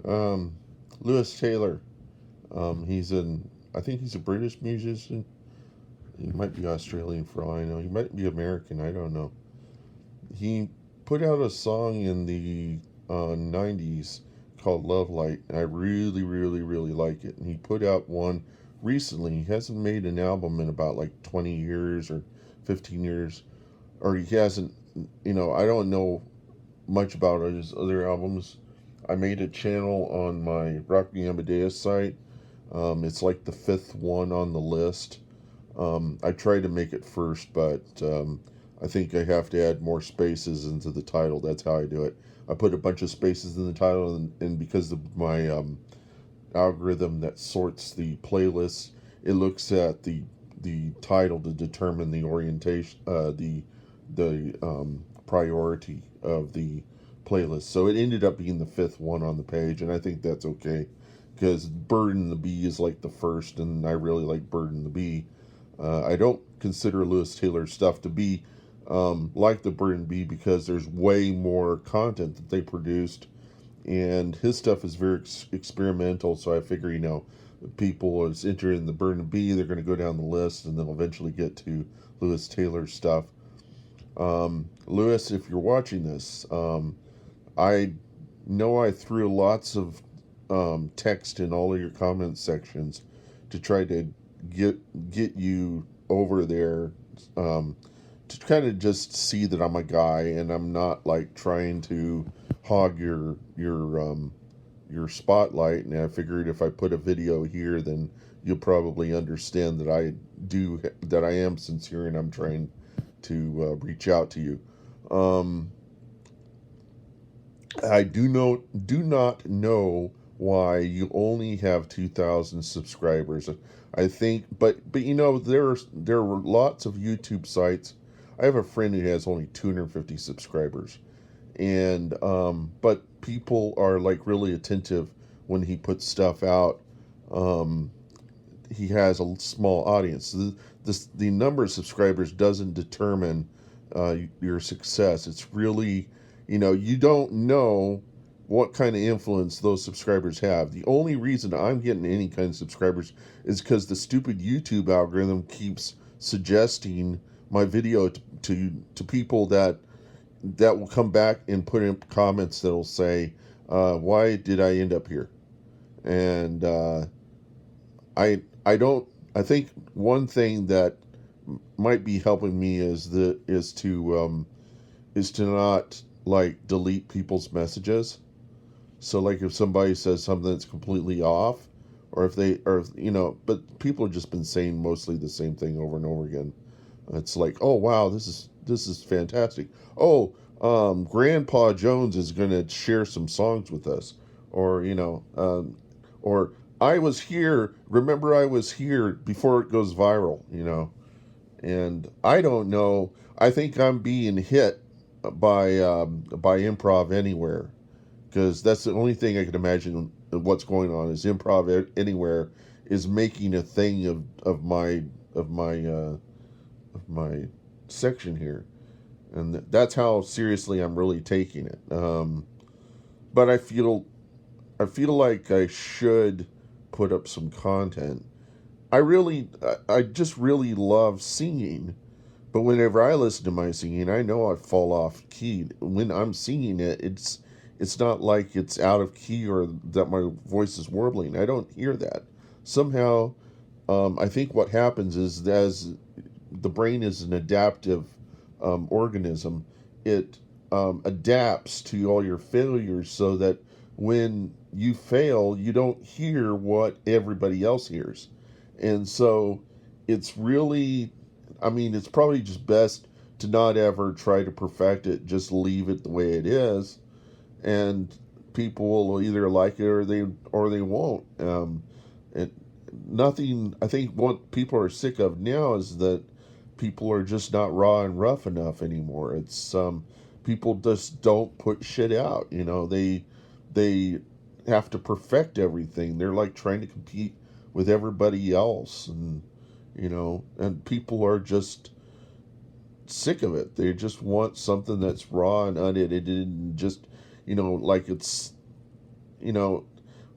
Um, Lewis Taylor. I think he's a British musician. He might be Australian for all I know. He might be American. I don't know. He put out a song in the 90s called Love Light. And I really, really, really like it. And he put out one recently. He hasn't made an album in about like 20 years or 15 years. Or he hasn't, I don't know much about his other albums. I made a channel on my Rock Me Amadeus site. It's like the fifth one on the list. I tried to make it first, but I think I have to add more spaces into the title. That's how I do it. I put a bunch of spaces in the title, and because of my algorithm that sorts the playlists, it looks at the title to determine the orientation, the priority of the playlist. So it ended up being the fifth one on the page, and I think that's okay because Bird and the Bee is like the first, and I really like Bird and the Bee. I don't consider Lewis Taylor's stuff to be like the Bird and Bee because there's way more content that they produced, and his stuff is very experimental. So I figure, people is interested in the Bird and Bee, they're going to go down the list, and then eventually get to Lewis Taylor's stuff. Lewis, if you're watching this, I know I threw lots of text in all of your comment sections to try to get you over there, um, to kind of just see that I'm a guy and I'm not like trying to hog your spotlight. And I figured if I put a video here, then you'll probably understand that I am sincere and I'm trying to reach out to you. Um, I do not know why you only have 2,000 subscribers. I think, but there are lots of YouTube sites. I have a friend who has only 250 subscribers, and but people are like really attentive when he puts stuff out. Um, he has a small audience. The number of subscribers doesn't determine your success. It's really, you don't know what kind of influence those subscribers have. The only reason I'm getting any kind of subscribers is because the stupid YouTube algorithm keeps suggesting my video to people that will come back and put in comments that'll say, "Why did I end up here?" And I don't. I think one thing that might be helping me is to not like delete people's messages. So like if somebody says something that's completely off, or if they or but people have just been saying mostly the same thing over and over again. It's like, oh wow, this is fantastic. Oh, Grandpa Jones is going to share some songs with us, or or I was here. Remember, I was here before it goes viral. And I don't know. I think I'm being hit by Improv Anywhere because that's the only thing I can imagine what's going on is Improv Anywhere is making a thing of my of my section here, and that's how seriously I'm really taking it. But I feel like I should put up some content. I just really love singing, but whenever I listen to my singing, I know I fall off key. When I'm singing it, it's not like it's out of key or that my voice is warbling. I don't hear that. Somehow, I think what happens is as the brain is an adaptive organism, it adapts to all your failures so that when you fail, you don't hear what everybody else hears. And so it's really, I mean, it's probably just best to not ever try to perfect it, just leave it the way it is. And people will either like it or they won't. And nothing, I think what people are sick of now is that people are just not raw and rough enough anymore. It's people just don't put shit out. They have to perfect everything. They're like trying to compete with everybody else, and people are just sick of it. They just want something that's raw and unedited and just like you know,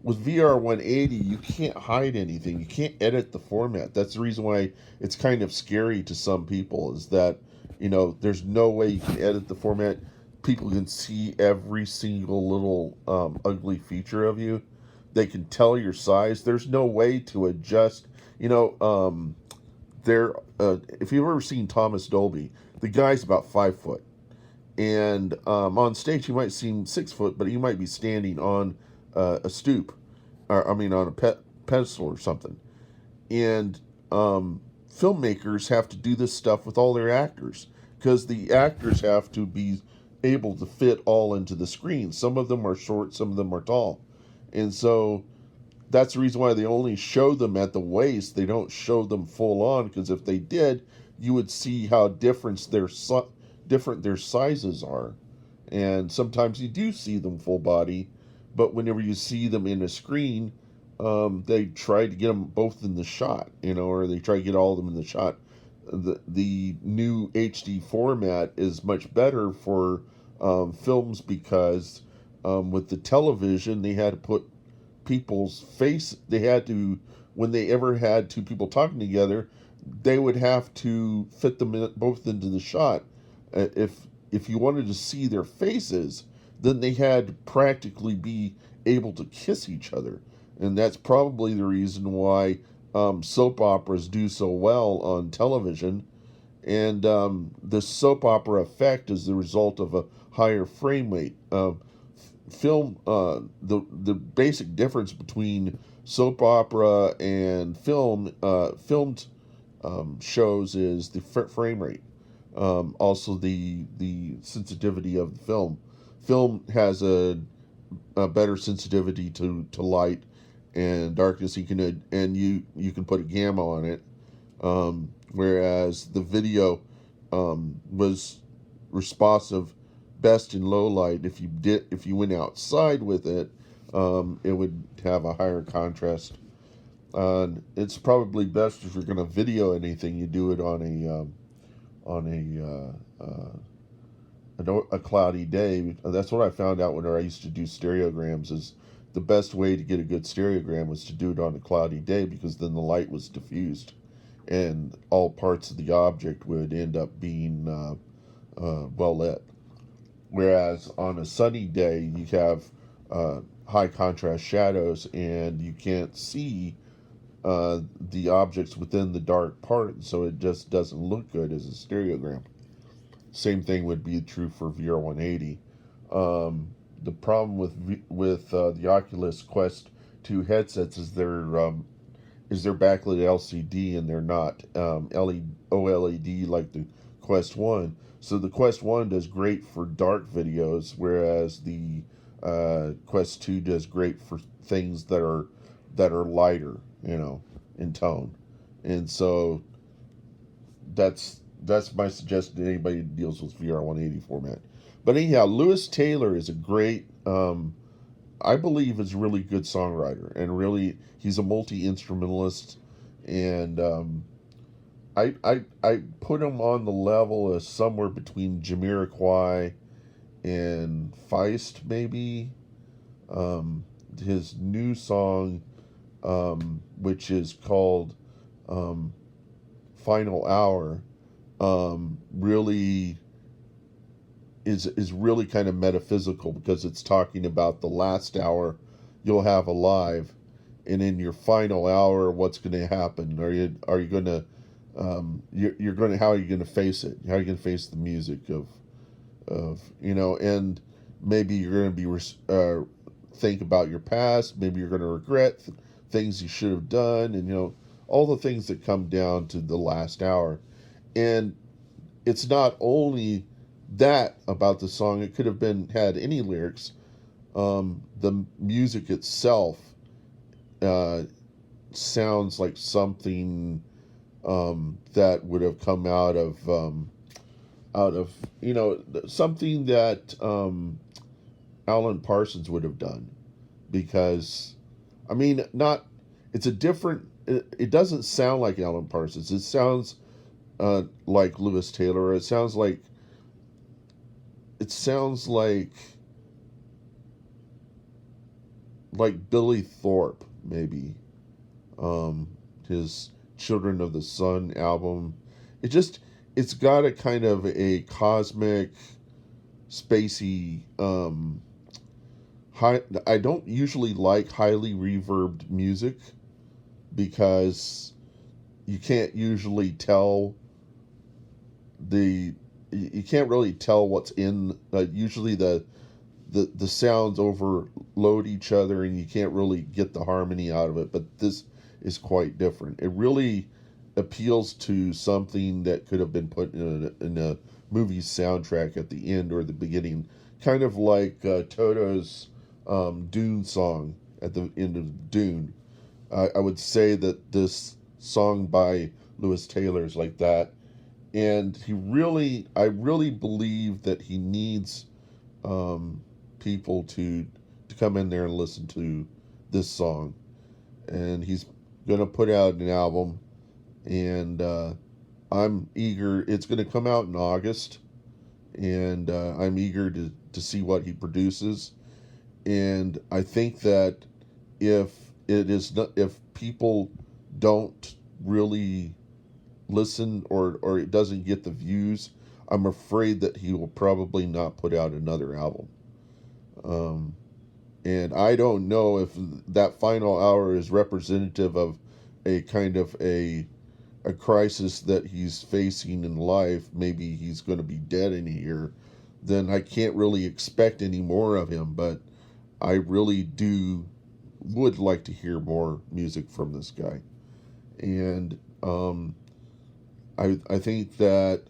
with VR 180, you can't hide anything. You can't edit the format. That's the reason why it's kind of scary to some people, is that, there's no way you can edit the format. People can see every single little ugly feature of you. They can tell your size. There's no way to adjust. There. If you've ever seen Thomas Dolby, the guy's about 5 foot, and on stage he might seem 6 foot, but he might be standing on a stoop, or I mean on a pedestal or something. And filmmakers have to do this stuff with all their actors, because the actors have to be able to fit all into the screen. Some of them are short, some of them are tall, and so that's the reason why they only show them at the waist. They don't show them full on, because if they did, you would see how different their sizes are. And sometimes you do see them full body, but whenever you see them in a screen, they try to get them both in the shot, or they try to get all of them in the shot. The new HD format is much better for films, because with the television, they had to put people's face. They had to, when they ever had two people talking together, they would have to fit them both into the shot. If you wanted to see their faces, then they had to practically be able to kiss each other, and that's probably the reason why soap operas do so well on television. And the soap opera effect is the result of a higher frame rate. Film, the basic difference between soap opera and filmed shows is the frame rate. Also, the sensitivity of the film. Film has a better sensitivity to light and darkness. You can put a gamma on it, whereas the video was responsive best in low light. If you went outside with it, it would have a higher contrast. It's probably best, if you're going to video anything, you do it on a cloudy day. That's what I found out when I used to do stereograms. Is the best way to get a good stereogram was to do it on a cloudy day, because then the light was diffused, and all parts of the object would end up being well lit. Whereas on a sunny day, you have high contrast shadows, and you can't see the objects within the dark part, so it just doesn't look good as a stereogram. Same thing would be true for VR 180. The problem with the Oculus Quest 2 headsets is they're backlit LCD, and they're not OLED like the Quest 1. So the Quest 1 does great for dark videos, whereas the Quest 2 does great for things that are lighter, in tone. And so that's my suggestion to anybody who deals with VR 180 format. But anyhow, Lewis Taylor is a great, I believe, is a really good songwriter, and really he's a multi instrumentalist, and I put him on the level of somewhere between Jamiroquai and Feist, maybe. His new song, which is called Final Hour, really is really kind of metaphysical, because it's talking about the last hour you'll have alive, and in your final hour, what's going to happen? Are you going to you're going to how are you going to face it? How are you going to face the music of and maybe you're going to be think about your past. Maybe you're going to regret things you should have done, and all the things that come down to the last hour. And it's not only that about the song; it could have had any lyrics. The music itself sounds like something that would have come out of something that Alan Parsons would have done, because I mean, not it's a different. It doesn't sound like Alan Parsons. It sounds like Lewis Taylor. It sounds like like Billy Thorpe, maybe. His Children of the Sun album. It just it's got a kind of a cosmic, spacey. High. I don't usually like highly reverbed music because you can't usually tell the you can't really tell what's in. Usually the sounds overload each other and you can't really get the harmony out of it, but this is quite different. It really appeals to something that could have been put in a movie's soundtrack at the end or the beginning, kind of like Toto's Dune song at the end of Dune. I would say that this song by Lewis Taylor is like that, and I really believe that he needs um, people to come in there and listen to this song, and he's gonna put out an album, and I'm eager. It's gonna come out in August, and I'm eager to see what he produces, and I think that if it is not if people don't really listen or it doesn't get the views, I'm afraid that he will probably not put out another album. Um, and I don't know if that final hour is representative of a kind of a crisis that he's facing in life. Maybe he's going to be dead in a year. Then I can't really expect any more of him. But I really do would like to hear more music from this guy. And I think that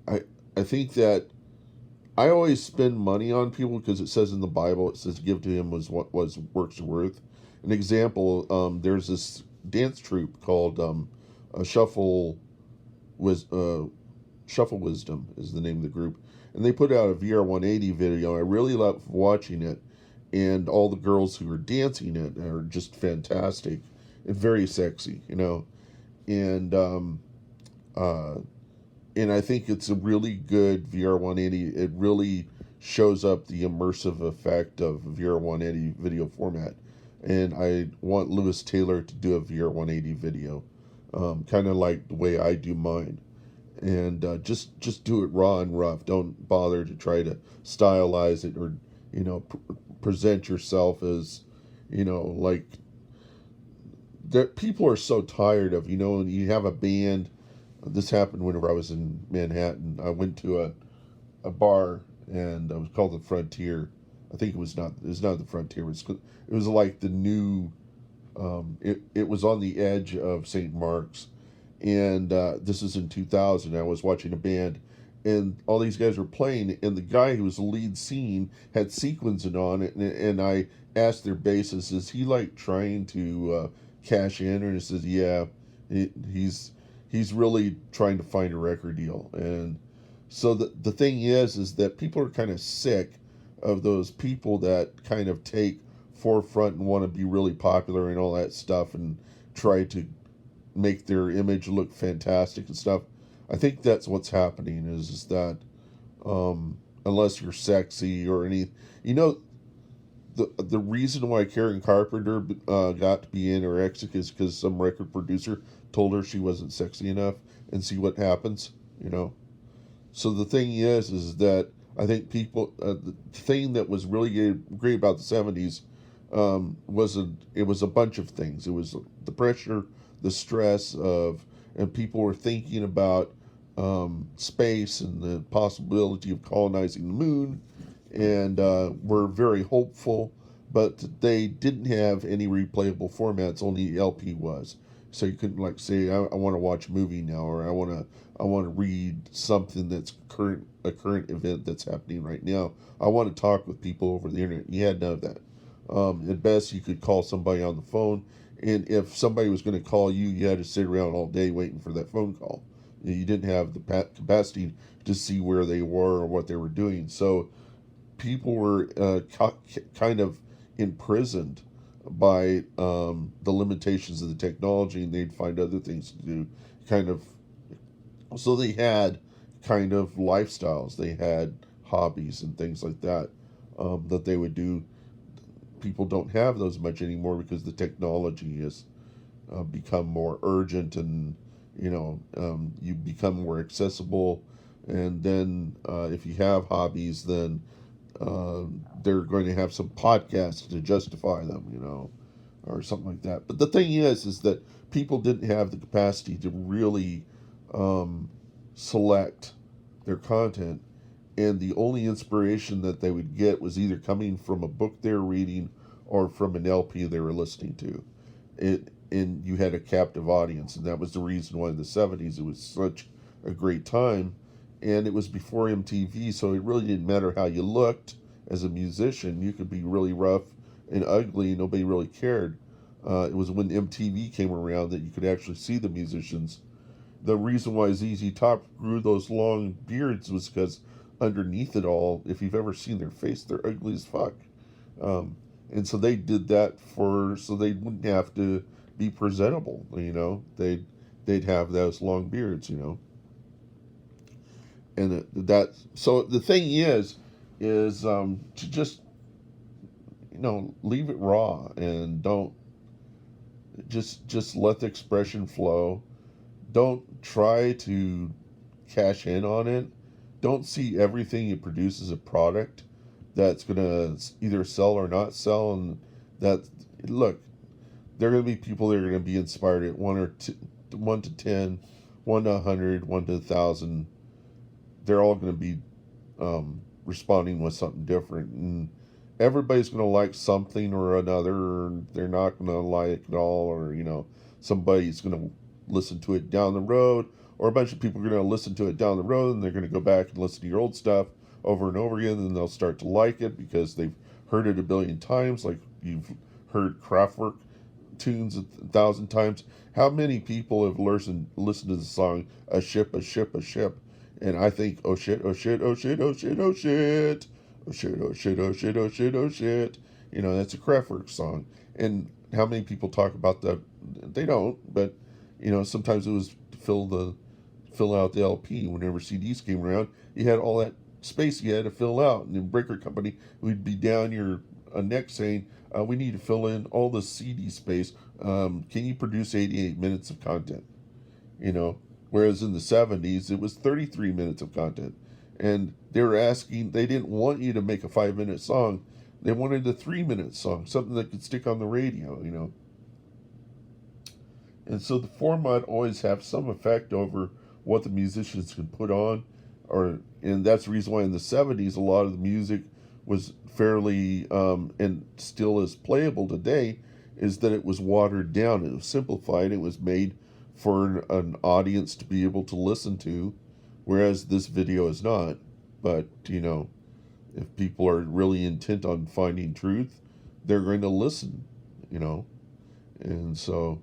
I I think that I always spend money on people because it says in the Bible, it says give to him was what was works worth. An example, there's this dance troupe called Shuffle was Shuffle Wisdom is the name of the group, and they put out a VR 180 video. I really love watching it, and all the girls who are dancing it are just fantastic and very sexy, and uh, and I think it's a really good VR 180. It really shows up the immersive effect of VR 180 video format. And I want Lewis Taylor to do a VR 180 video, kind of like the way I do mine. And just do it raw and rough. Don't bother to try to stylize it or present yourself as like that. People are so tired of and you have a band. This happened whenever I was in Manhattan. I went to a bar and it was called the Frontier. I think it was not the Frontier. It was like the new. It was on the edge of St. Mark's, and this is in 2000. I was watching a band, and all these guys were playing, and the guy who was the lead scene had sequins on it, and I asked their bassist, "Is he like trying to cash in?" And he says, "Yeah, he's really trying to find a record deal." And so the thing is that people are kind of sick of those people that kind of take forefront and want to be really popular and all that stuff and try to make their image look fantastic and stuff. I think that's what's happening is that unless you're sexy or any, you know, the reason why Karen Carpenter got to be anorexic is because some record producer told her she wasn't sexy enough, and see what happens, you know. So the thing is that I think people the thing that was really great about the '70s it was a bunch of things. It was the pressure, the stress of, and people were thinking about space and the possibility of colonizing the moon, and were very hopeful. But they didn't have any replayable formats. Only LP was, so you couldn't like say, I want to watch a movie now, or I want to read something that's a current event that's happening right now. I want to talk with people over the internet. You had none of that. At best, you could call somebody on the phone, and if somebody was going to call you, you had to sit around all day waiting for that phone call. You didn't have the capacity to see where they were or what they were doing. So people were kind of imprisoned by the limitations of the technology, and they'd find other things to do. Kind of, so they had kind of lifestyles. They had hobbies and things like that that they would do people don't have those much anymore because the technology has become more urgent, and you become more accessible. And then if you have hobbies, then uh, they're going to have some podcasts to justify them, or something like that. But the thing is that people didn't have the capacity to really um, select their content, and the only inspiration that they would get was either coming from a book they were reading or from an LP they were listening to. And you had a captive audience, and that was the reason why in the '70s it was such a great time. And it was before MTV, so it really didn't matter how you looked as a musician. You could be really rough and ugly, nobody really cared. It was when MTV came around that you could actually see the musicians. The reason why ZZ Top grew those long beards was because underneath it all, if you've ever seen their face, they're ugly as fuck. Um, and so they did that so they wouldn't have to be presentable. They'd have those long beards. And that. So the thing is to just leave it raw, and don't just let the expression flow. Don't try to cash in on it. Don't see everything you produce as a product that's going to either sell or not sell. And that, look, there are going to be people that are going to be inspired at 1 to 10, 1 to 100, 1 to 1,000. They're all going to be responding with something different. And everybody's going to like something or another, or they're not going to like it all, or, somebody's going to listen to it down the road, or a bunch of people are going to listen to it down the road, and they're going to go back and listen to your old stuff over and over again, and they'll start to like it because they've heard it a billion times, like you've heard Kraftwerk tunes 1,000 times. How many people have listened to the song "A Ship, a Ship, a Ship"? And I think, oh shit, oh shit, oh shit, oh shit, oh shit, oh shit, oh shit, oh shit, oh shit, oh shit. That's a Kraftwerk song. And how many people talk about that? They don't, but sometimes it was to fill out the LP. Whenever CDs came around, you had all that space you had to fill out, and the breaker company would be down your neck saying, "We need to fill in all the CD space. Can you produce 88 minutes of content?" Whereas in the '70s it was 33 minutes of content, and they didn't want you to make a 5-minute song. They wanted a 3-minute song, something that could stick on the radio. And so the format always have some effect over what the musicians can put on, and that's the reason why in the '70s a lot of the music was fairly and still is playable today, is that it was watered down, it was simplified, it was made for an audience to be able to listen to, whereas this video is not. But if people are really intent on finding truth, they're going to listen. And so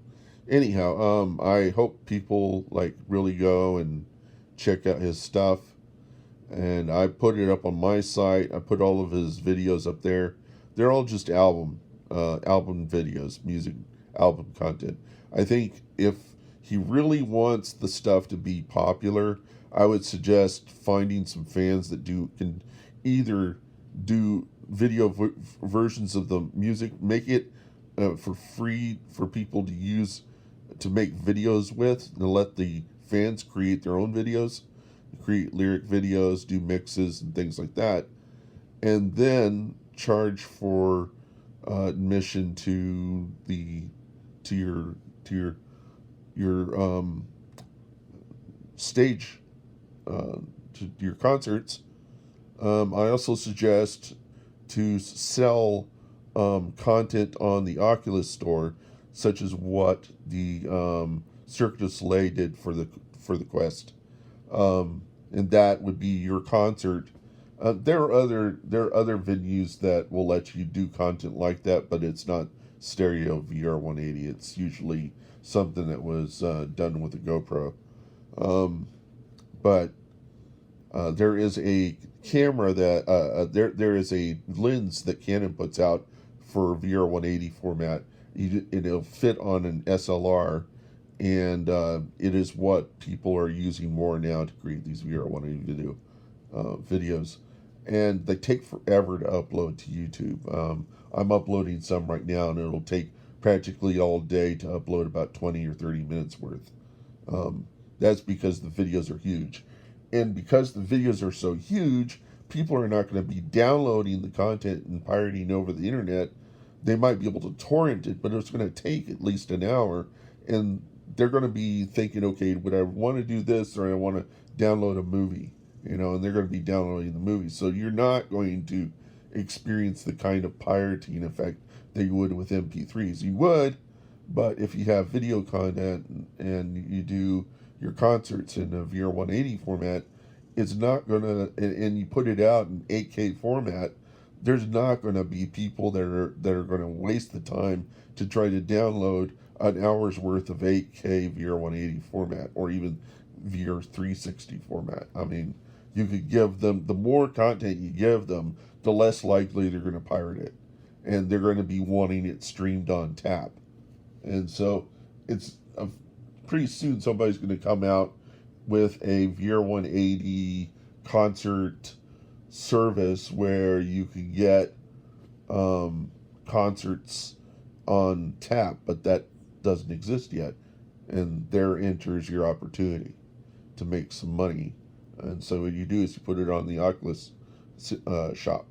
anyhow, I hope people really go and check out his stuff. And I put it up on my site. I put all of his videos up there. They're all just album videos, music album content. I think if he really wants the stuff to be popular, I would suggest finding some fans that can either do video versions of the music, make it for free for people to use to make videos with, and let the fans create their own videos, create lyric videos, do mixes and things like that, and then charge for admission to your stage, to your concerts. I also suggest to sell content on the Oculus store, such as what the Cirque du Soleil did for the Quest, and that would be your concert. There are other venues that will let you do content like that, but it's not stereo VR 180. It's usually something that was done with a GoPro. But there is a camera that there is a lens that Canon puts out for VR 180 format. It'll fit on an SLR, and it is what people are using more now to create these VR 180 videos. and they take forever to upload to YouTube. I'm uploading some right now, and it'll take practically all day to upload about 20 or 30 minutes worth. Um, that's because the videos are huge. And because the videos are so huge, people are not going to be downloading the content and pirating over the internet. They might be able to torrent it, but it's going to take at least an hour. And they're going to be thinking, okay, would I want to do this, or I want to download a movie? And they're going to be downloading the movie. So you're not going to experience the kind of pirating effect that you would with MP3s. You would, but if you have video content and you do your concerts in a VR180 format, it's not gonna, and you put it out in 8K format, there's not gonna be people that are gonna waste the time to try to download an hour's worth of 8K VR180 format or even VR360 format. I mean, you could give them, the more content you give them, the less likely they're going to pirate it, and they're going to be wanting it streamed on tap. And so it's pretty soon somebody's going to come out with a VR180 concert service where you can get concerts on tap, but that doesn't exist yet. And there enters your opportunity to make some money. And so what you do is you put it on the Oculus shop.